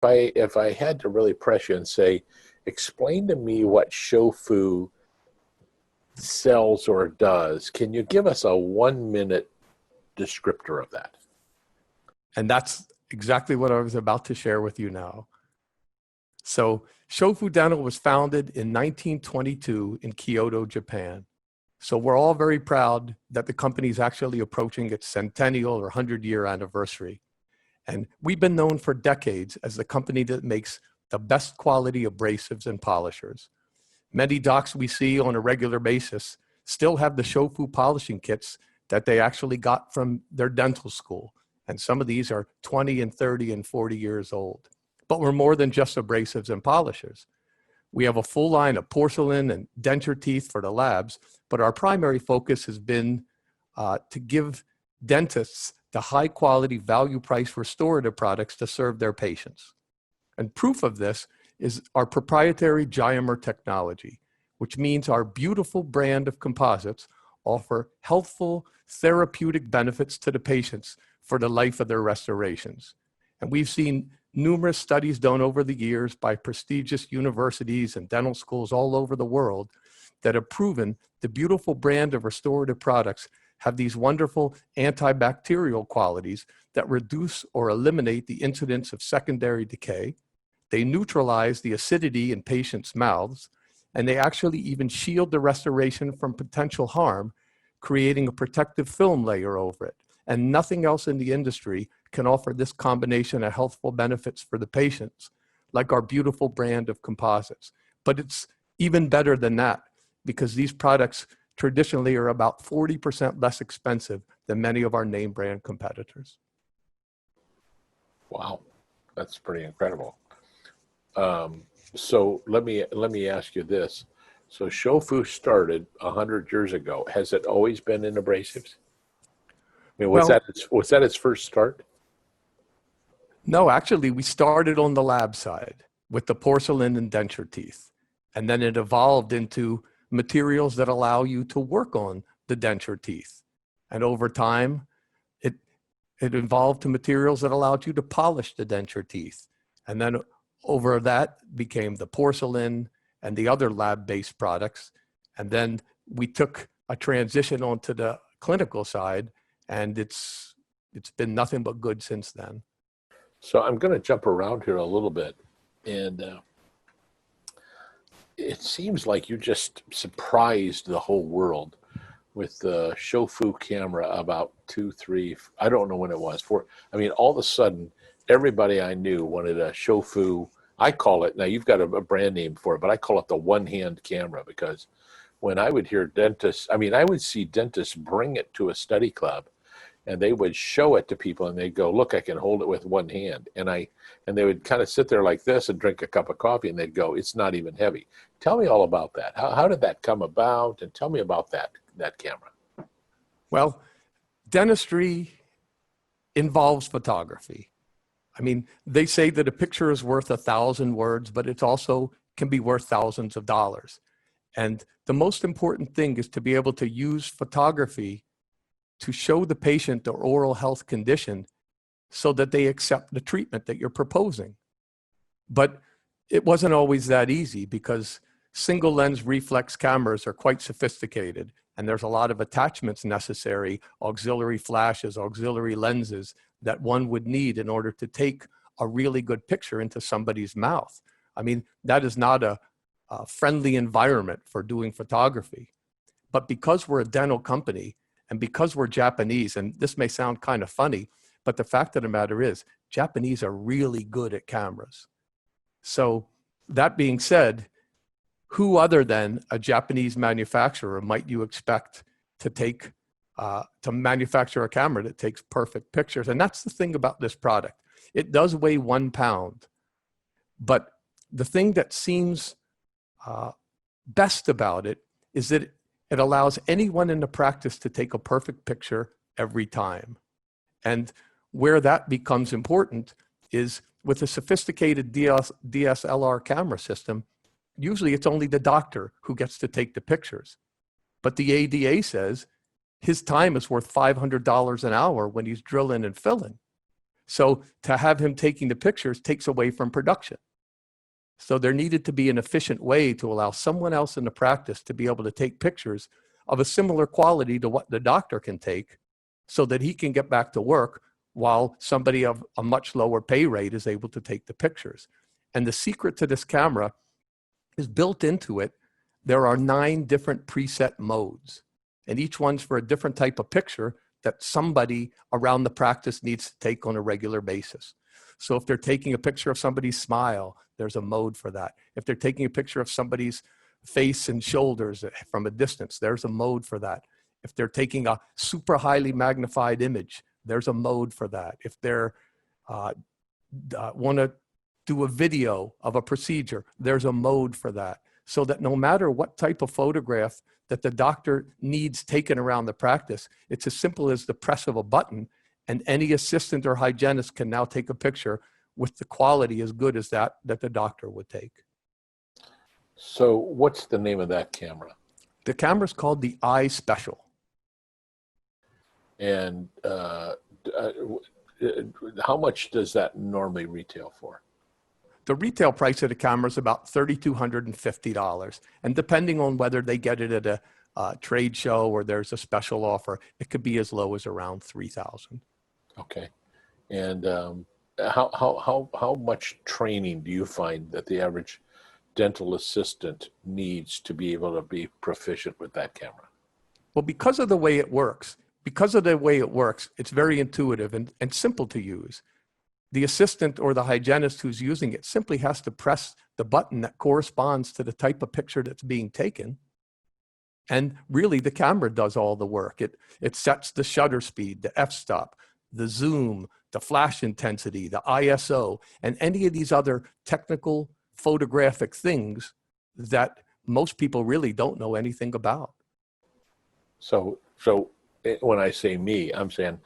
if I had to really press you and say, explain to me what Shofu sells or does, can you give us a 1-minute descriptor of that? And that's exactly what I was about to share with you now. So Shofu Dental was founded in 1922 in Kyoto, Japan. So we're all very proud that the company is actually approaching its centennial or 100-year anniversary. And we've been known for decades as the company that makes the best quality abrasives and polishers. Many docs we see on a regular basis still have the Shofu polishing kits that they actually got from their dental school. And some of these are 20 and 30 and 40 years old. But we're more than just abrasives and polishers. We have a full line of porcelain and denture teeth for the labs, but our primary focus has been to give dentists the high quality, value price restorative products to serve their patients. And proof of this is our proprietary Gainsburg technology, which means our beautiful brand of composites offer healthful therapeutic benefits to the patients for the life of their restorations. And we've seen numerous studies done over the years by prestigious universities and dental schools all over the world that have proven the beautiful brand of restorative products have these wonderful antibacterial qualities that reduce or eliminate the incidence of secondary decay. They neutralize the acidity in patients' mouths, and they actually even shield the restoration from potential harm, creating a protective film layer over it. And nothing else in the industry can offer this combination of healthful benefits for the patients, like our beautiful brand of composites. But it's even better than that, because these products traditionally are about 40% less expensive than many of our name brand competitors. Wow, that's pretty incredible. So let me ask you this. So Shofu started 100 years ago. Has it always been in abrasives? I mean, was that its first start? No, actually, we started on the lab side with the porcelain and denture teeth. And then it evolved into materials that allow you to work on the denture teeth. And over time, it evolved to materials that allowed you to polish the denture teeth. And then over that became the porcelain and the other lab-based products. And then we took a transition onto the clinical side, and it's been nothing but good since then. So I'm going to jump around here a little bit, and it seems like you just surprised the whole world with the Shofu camera about 2, 3, I don't know when it was, 4. I mean, all of a sudden, everybody I knew wanted a Shofu. I call it, now you've got a brand name for it, but I call it the one-hand camera, because when I would hear dentists, I mean, I would see dentists bring it to a study club, and they would show it to people, and they'd go, look, I can hold it with one hand. And they would kind of sit there like this and drink a cup of coffee, and they'd go, it's not even heavy. Tell me all about that. How did that come about? And tell me about that camera. Well, dentistry involves photography. I mean, they say that a picture is worth 1,000 words, but it also can be worth thousands of dollars. And the most important thing is to be able to use photography to show the patient their oral health condition so that they accept the treatment that you're proposing. But it wasn't always that easy, because single lens reflex cameras are quite sophisticated, and there's a lot of attachments necessary, auxiliary flashes, auxiliary lenses that one would need in order to take a really good picture into somebody's mouth. I mean, that is not a friendly environment for doing photography. But because we're a dental company, and because we're Japanese, and this may sound kind of funny, but the fact of the matter is, Japanese are really good at cameras. So that being said, who other than a Japanese manufacturer might you expect to take to manufacture a camera that takes perfect pictures? And that's the thing about this product. It does weigh 1 pound, but the thing that seems best about it is that it allows anyone in the practice to take a perfect picture every time. And where that becomes important is with a sophisticated DSLR camera system, usually it's only the doctor who gets to take the pictures. But the ADA says his time is worth $500 an hour when he's drilling and filling. So to have him taking the pictures takes away from production. So there needed to be an efficient way to allow someone else in the practice to be able to take pictures of a similar quality to what the doctor can take, so that he can get back to work while somebody of a much lower pay rate is able to take the pictures. And the secret to this camera is built into it. There are 9 different preset modes, and each one's for a different type of picture that somebody around the practice needs to take on a regular basis. So if they're taking a picture of somebody's smile, there's a mode for that. If they're taking a picture of somebody's face and shoulders from a distance, there's a mode for that. If they're taking a super highly magnified image, there's a mode for that. If they're want to do a video of a procedure, there's a mode for that. So that no matter what type of photograph that the doctor needs taken around the practice, it's as simple as the press of a button, and any assistant or hygienist can now take a picture with the quality as good as that the doctor would take. So what's the name of that camera? The camera's called the Eye Special. And how much does that normally retail for? The retail price of the camera is about $3,250. And depending on whether they get it at a trade show or there's a special offer, it could be as low as around $3,000. Okay. And how much training do you find that the average dental assistant needs to be able to be proficient with that camera? Well, because of the way it works, it's very intuitive and simple to use. The assistant or the hygienist who's using it simply has to press the button that corresponds to the type of picture that's being taken. And really, the camera does all the work. It sets the shutter speed, the f-stop, the zoom, the flash intensity, the ISO, and any of these other technical photographic things that most people really don't know anything about. So when I say me, I'm saying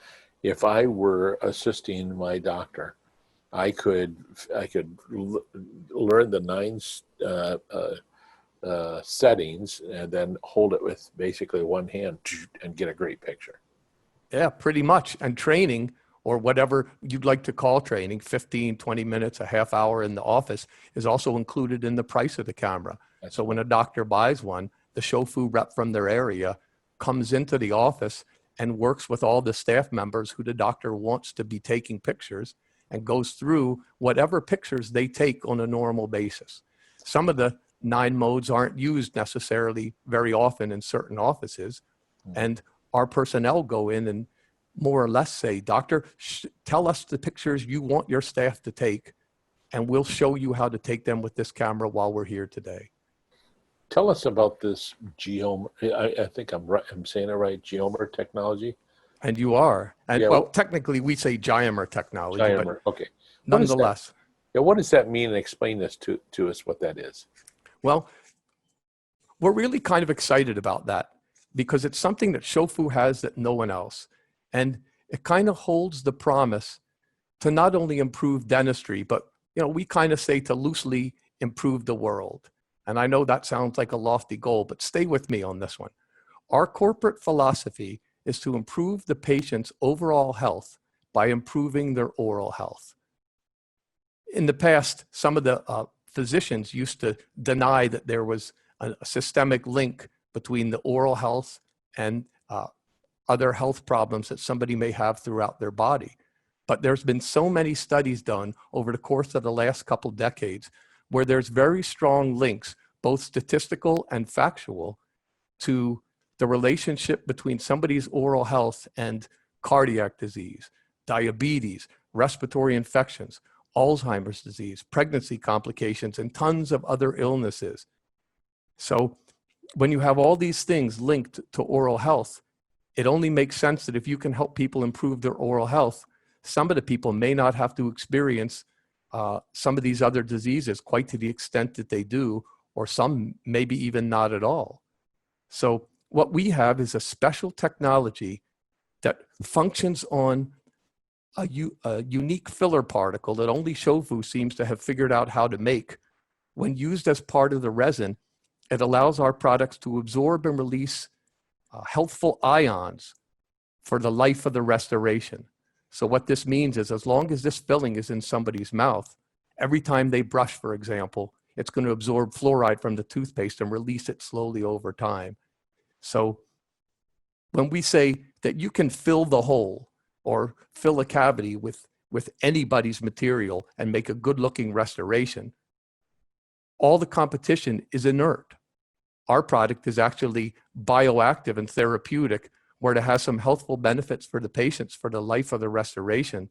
if I were assisting my doctor, I could learn the 9 settings and then hold it with basically one hand and get a great picture. Yeah, pretty much. And training, or whatever you'd like to call training, 15, 20 minutes, a half hour in the office, is also included in the price of the camera. So when a doctor buys one, the SHOFU rep from their area comes into the office and works with all the staff members who the doctor wants to be taking pictures, and goes through whatever pictures they take on a normal basis. Some of the 9 modes aren't used necessarily very often in certain offices, and our personnel go in and more or less say, doctor, tell us the pictures you want your staff to take, and we'll show you how to take them with this camera while we're here today. Tell us about this Geomer. I think I'm saying it right. Geomer technology. And you are. And yeah, well, technically we say Gainsburg technology, Gainsburg. but Okay. nonetheless. What does that mean? And explain this to us what that is. Well, we're really kind of excited about that because it's something that SHOFU has that no one else. And it kind of holds the promise to not only improve dentistry, but we kind of say to loosely improve the world. And I know that sounds like a lofty goal, but stay with me on this one. Our corporate philosophy is to improve the patient's overall health by improving their oral health. In the past, some of the physicians used to deny that there was a systemic link between the oral health and other health problems that somebody may have throughout their body. But there's been so many studies done over the course of the last couple decades where there's very strong links, both statistical and factual, to the relationship between somebody's oral health and cardiac disease, diabetes, respiratory infections, Alzheimer's disease, pregnancy complications, and tons of other illnesses. So when you have all these things linked to oral health, it only makes sense that if you can help people improve their oral health, some of the people may not have to experience some of these other diseases quite to the extent that they do, or some maybe even not at all. So what we have is a special technology that functions on a unique filler particle that only SHOFU seems to have figured out how to make. When used as part of the resin, it allows our products to absorb and release healthful ions for the life of the restoration. So what this means is as long as this filling is in somebody's mouth, every time they brush, for example, it's going to absorb fluoride from the toothpaste and release it slowly over time. So when we say that you can fill the hole or fill a cavity with anybody's material and make a good looking restoration, all the competition is inert. Our product is actually bioactive and therapeutic, where it has some healthful benefits for the patients for the life of the restoration.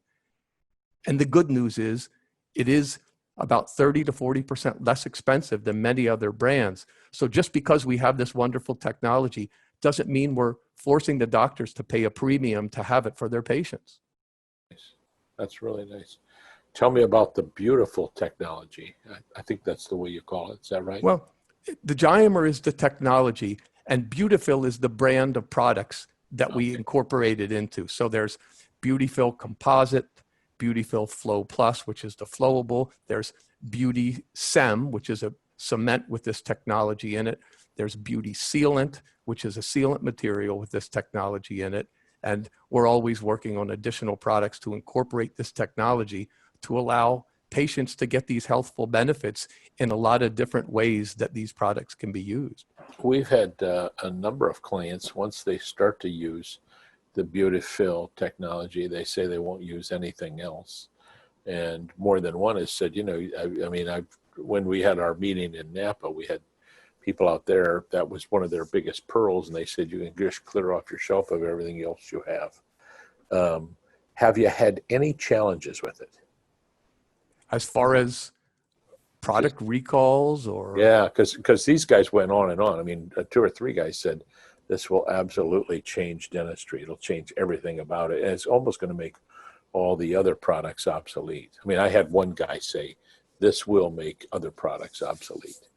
And the good news is it is about 30 to 40% less expensive than many other brands. So just because we have this wonderful technology doesn't mean we're forcing the doctors to pay a premium to have it for their patients. That's really nice. Tell me about the beautiful technology. I think that's the way you call it. Is that right? Well, the Gainsburg is the technology, and Beautifil is the brand of products that we incorporated into. So there's Beautifil Composite, Beautifil Flow Plus, which is the flowable. There's Beauty Sem, which is a cement with this technology in it. There's Beauty Sealant, which is a sealant material with this technology in it. And we're always working on additional products to incorporate this technology to allow patients to get these healthful benefits in a lot of different ways that these products can be used. We've had a number of clients, once they start to use the Beautifil technology, they say they won't use anything else. And more than one has said, you know, when we had our meeting in Napa, we had people out there, that was one of their biggest pearls, and they said you can just clear off your shelf of everything else you have. Have you had any challenges with it? As far as product recalls or? Yeah, because these guys went on and on. I mean, 2 or 3 guys said, this will absolutely change dentistry. It'll change everything about it. And it's almost going to make all the other products obsolete. I mean, I had one guy say, this will make other products obsolete.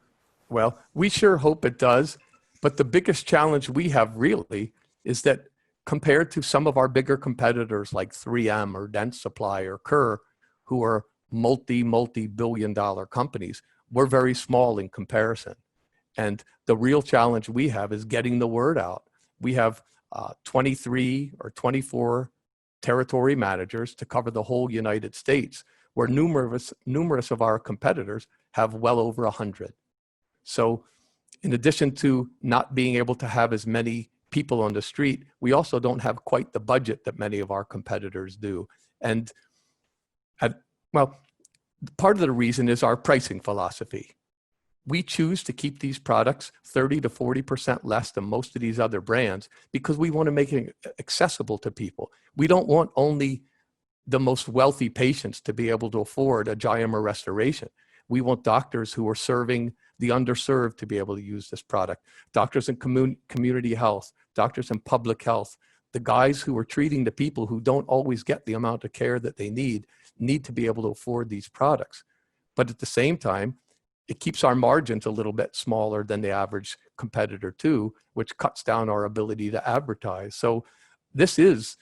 Well, we sure hope it does. But the biggest challenge we have really is that compared to some of our bigger competitors like 3M or Dent Supply or Kerr, who are multi-billion-dollar companies, we're very small in comparison. And the real challenge we have is getting the word out. We have 23 or 24 territory managers to cover the whole United States, where numerous of our competitors have well over 100. So in addition to not being able to have as many people on the street, we also don't have quite the budget that many of our competitors do. And well, part of the reason is our pricing philosophy. We choose to keep these products 30 to 40% less than most of these other brands because we want to make it accessible to people. We don't want only the most wealthy patients to be able to afford a Gainsburg restoration. We want doctors who are serving the underserved to be able to use this product. Doctors in community health, doctors in public health, the guys who are treating the people who don't always get the amount of care that they need to be able to afford these products. But at the same time, it keeps our margins a little bit smaller than the average competitor too, which cuts down our ability to advertise. So this is,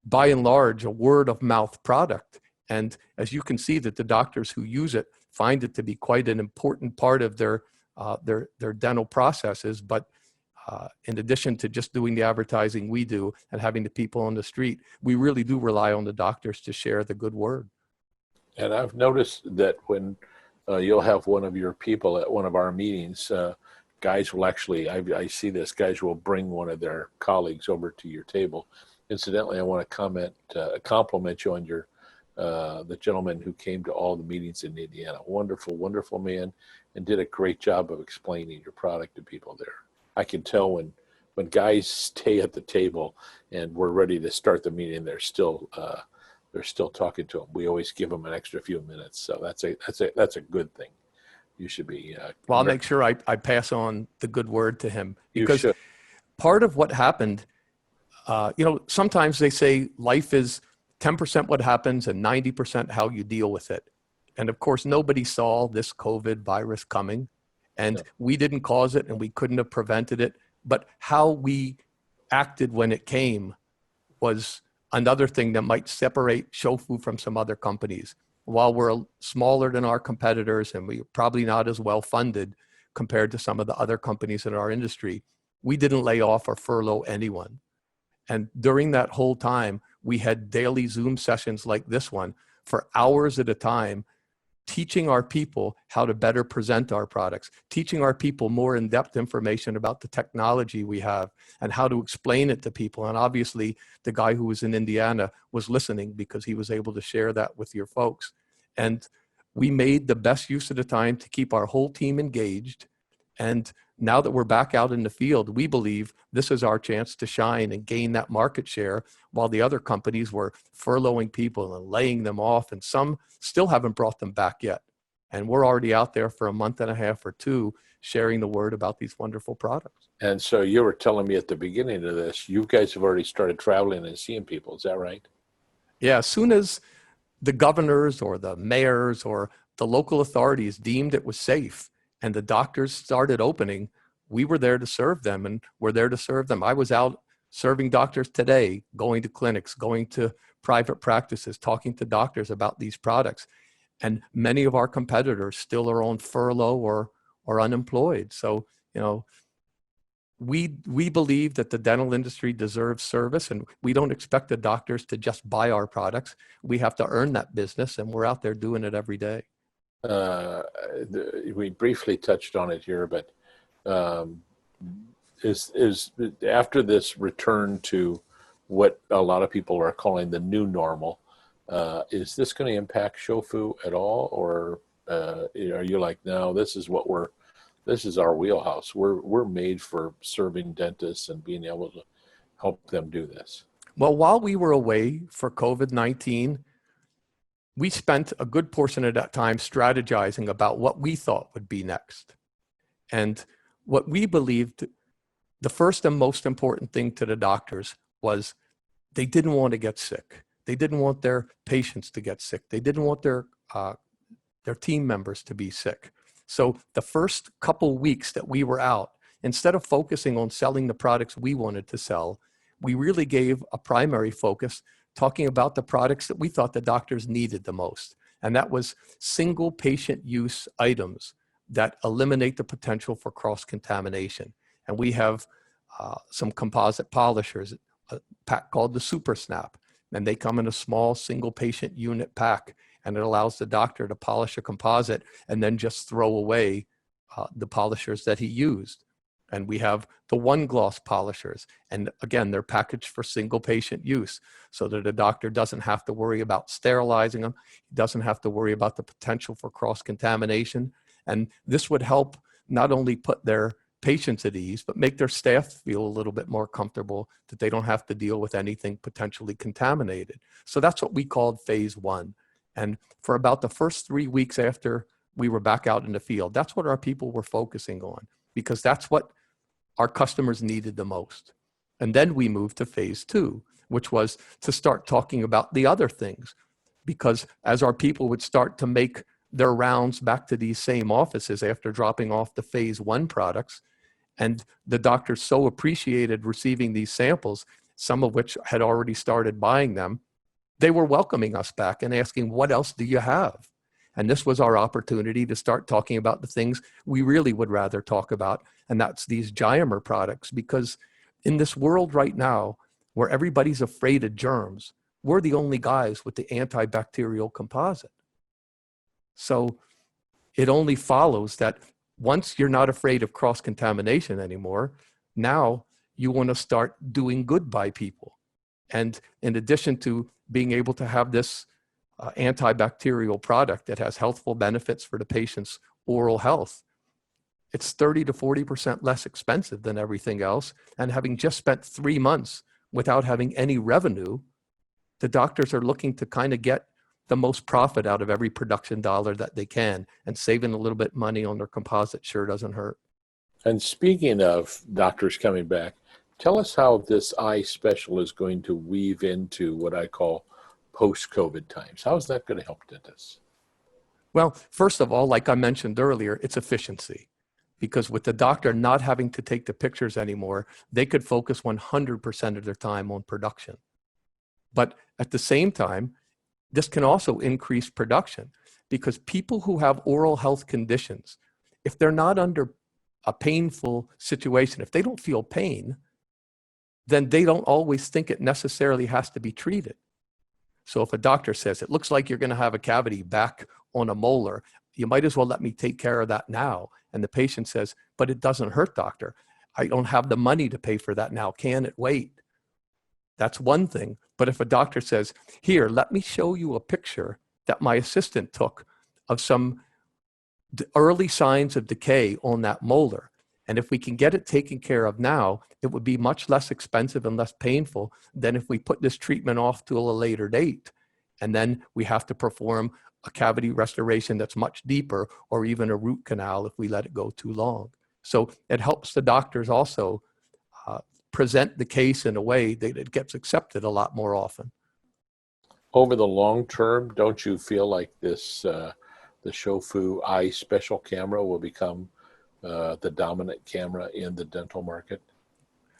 by and large, a word of mouth product. And as you can see that the doctors who use it find it to be quite an important part of their dental processes. But in addition to just doing the advertising we do and having the people on the street, we really do rely on the doctors to share the good word. And I've noticed that when you'll have one of your people at one of our meetings, guys will actually, I see this, guys will bring one of their colleagues over to your table. Incidentally, I want to compliment you on your the gentleman who came to all the meetings in Indiana. Wonderful, wonderful man, and did a great job of explaining your product to people there. I can tell when guys stay at the table and we're ready to start the meeting, they're still talking to them. We always give them an extra few minutes, so that's a good thing. You should be. Well, I'll make sure I pass on the good word to him, because part of what happened, sometimes they say life is 10% what happens and 90% how you deal with it. And of course, nobody saw this COVID virus coming, and we didn't cause it and we couldn't have prevented it. But how we acted when it came was another thing that might separate Shofu from some other companies. While we're smaller than our competitors and we're probably not as well funded compared to some of the other companies in our industry, we didn't lay off or furlough anyone. And during that whole time, We had daily Zoom sessions like this one for hours at a time, teaching our people how to better present our products, teaching our people more in-depth information about the technology we have and how to explain it to people. And obviously the guy who was in Indiana was listening because he was able to share that with your folks. And we made the best use of the time to keep our whole team engaged. And now that we're back out in the field, we believe this is our chance to shine and gain that market share, while the other companies were furloughing people and laying them off, and some still haven't brought them back yet. And we're already out there for a month and a half or two sharing the word about these wonderful products. And so you were telling me at the beginning of this, you guys have already started traveling and seeing people. Is that right? Yeah, as soon as the governors or the mayors or the local authorities deemed it was safe and the doctors started opening, we were there to serve them, and we're there to serve them. I was out serving doctors today, going to clinics, going to private practices, talking to doctors about these products. And many of our competitors still are on furlough or unemployed. So, you know, we believe that the dental industry deserves service, and we don't expect the doctors to just buy our products. We have to earn that business, and we're out there doing it every day. We briefly touched on it here, but is after this return to what a lot of people are calling the new normal, is this going to impact Shofu at all, or are you like, no, this is our wheelhouse. We're made for serving dentists and being able to help them do this? Well, while we were away for COVID-19, we spent a good portion of that time strategizing about what we thought would be next. And what we believed the first and most important thing to the doctors was they didn't want to get sick. They didn't want their patients to get sick. They didn't want their team members to be sick. So the first couple weeks that we were out, instead of focusing on selling the products we wanted to sell, we really gave a primary focus talking about the products that we thought the doctors needed the most. And that was single patient use items that eliminate the potential for cross-contamination. And we have some composite polishers, a pack called the Super Snap, and they come in a small single patient unit pack, and it allows the doctor to polish a composite and then just throw away the polishers that he used. And we have the one gloss polishers. And again, they're packaged for single patient use so that a doctor doesn't have to worry about sterilizing them. He doesn't have to worry about the potential for cross-contamination. And this would help not only put their patients at ease, but make their staff feel a little bit more comfortable that they don't have to deal with anything potentially contaminated. So that's what we called phase one. And for about the first 3 weeks after we were back out in the field, that's what our people were focusing on, because that's what our customers needed the most. And then we moved to phase two, which was to start talking about the other things, because as our people would start to make their rounds back to these same offices after dropping off the phase one products, and the doctors so appreciated receiving these samples, some of which had already started buying them, they were welcoming us back and asking, what else do you have? And this was our opportunity to start talking about the things we really would rather talk about, and that's these Gainsburg products. Because in this world right now, where everybody's afraid of germs, we're the only guys with the antibacterial composite. So it only follows that once you're not afraid of cross-contamination anymore, now you want to start doing good by people. And in addition to being able to have this antibacterial product that has healthful benefits for the patient's oral health, it's 30 to 40% less expensive than everything else. And having just spent 3 months without having any revenue, the doctors are looking to kind of get the most profit out of every production dollar that they can, and saving a little bit money on their composite sure doesn't hurt. And speaking of doctors coming back, tell us how this eye special is going to weave into what I call post-COVID times. How is that going to help dentists? Well, first of all, like I mentioned earlier, it's efficiency. Because with the doctor not having to take the pictures anymore, they could focus 100% of their time on production. But at the same time, this can also increase production, because people who have oral health conditions, if they're not under a painful situation, if they don't feel pain, then they don't always think it necessarily has to be treated. So if a doctor says, it looks like you're going to have a cavity back on a molar, you might as well let me take care of that now. And the patient says, but it doesn't hurt, doctor. I don't have the money to pay for that now. Can it wait? That's one thing. But if a doctor says, here, let me show you a picture that my assistant took of some early signs of decay on that molar, and if we can get it taken care of now, it would be much less expensive and less painful than if we put this treatment off to a later date. And then we have to perform a cavity restoration that's much deeper, or even a root canal if we let it go too long. So it helps the doctors also present the case in a way that it gets accepted a lot more often. Over the long term, don't you feel like this, the SHOFU eye special camera will become the dominant camera in the dental market?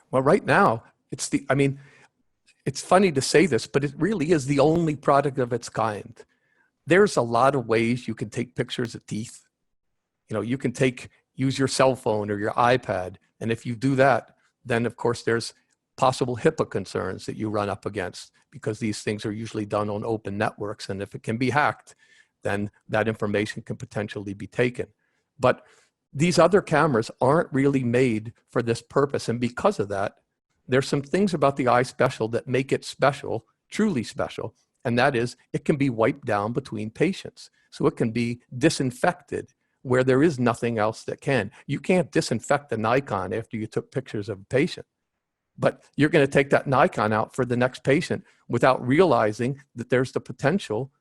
Well, right now, it's funny to say this, but it really is the only product of its kind. There's a lot of ways you can take pictures of teeth. You can use your cell phone or your iPad. And if you do that, then of course there's possible HIPAA concerns that you run up against, because these things are usually done on open networks. And if it can be hacked, then that information can potentially be taken. But these other cameras aren't really made for this purpose. And because of that, there's some things about the eye special that make it special, truly special. And that is, it can be wiped down between patients. So it can be disinfected where there is nothing else that can. You can't disinfect the Nikon after you took pictures of a patient, but you're going to take that Nikon out for the next patient without realizing that there's the potential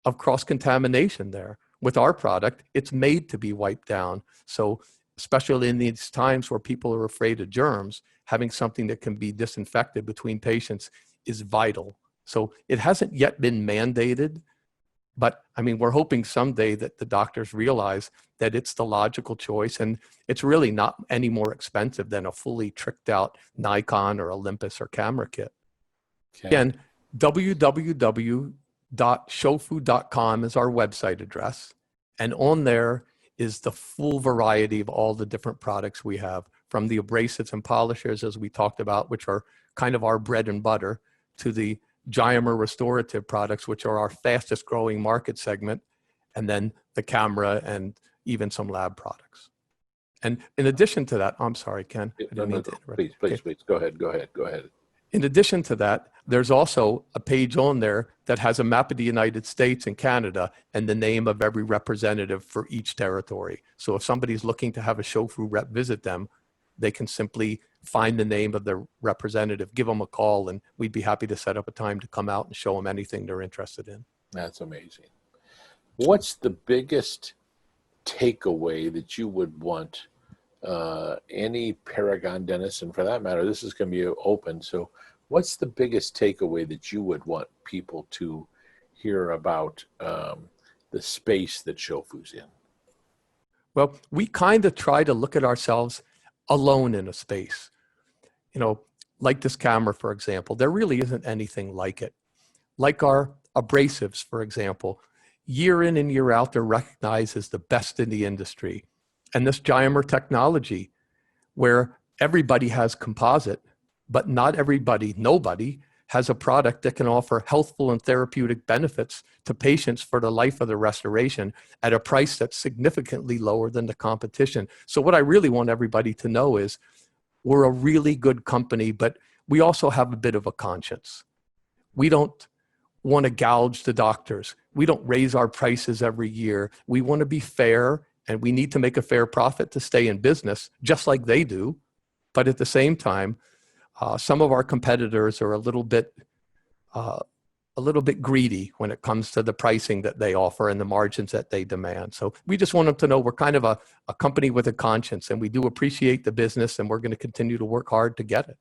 of cross-contamination there. With our product, it's made to be wiped down. So especially in these times where people are afraid of germs, having something that can be disinfected between patients is vital. So it hasn't yet been mandated, but we're hoping someday that the doctors realize that it's the logical choice, and it's really not any more expensive than a fully tricked out Nikon or Olympus or camera kit. Okay. Again, www.shofu.com is our website address. And on there is the full variety of all the different products we have, from the abrasives and polishers, as we talked about, which are kind of our bread and butter, to the Gainsburg restorative products, which are our fastest growing market segment, and then the camera and even some lab products. And in addition to that, I'm sorry, Ken. I didn't mean to interrupt. Please, go ahead. In addition to that, there's also a page on there that has a map of the United States and Canada and the name of every representative for each territory. So if somebody's looking to have a SHOFU rep visit them, they can simply find the name of the representative, give them a call, and we'd be happy to set up a time to come out and show them anything they're interested in. That's amazing. What's the biggest takeaway that you would want any Paragon dentist, and for that matter, this is going to be open, so what's the biggest takeaway that you would want people to hear about the space that SHOFU'S in? Well, we kind of try to look at ourselves alone in a space. Like this camera, for example, there really isn't anything like it. Like our abrasives, for example, year in and year out, they're recognized as the best in the industry. And this Gainsburg technology, where everybody has composite, but not nobody has a product that can offer healthful and therapeutic benefits to patients for the life of the restoration at a price that's significantly lower than the competition. So what I really want everybody to know is we're a really good company, but we also have a bit of a conscience. We don't want to gouge the doctors. We don't raise our prices every year. We want to be fair, and we need to make a fair profit to stay in business, just like they do. But at the same time, some of our competitors are a little bit greedy when it comes to the pricing that they offer and the margins that they demand. So we just want them to know we're kind of a company with a conscience, and we do appreciate the business, and we're going to continue to work hard to get it.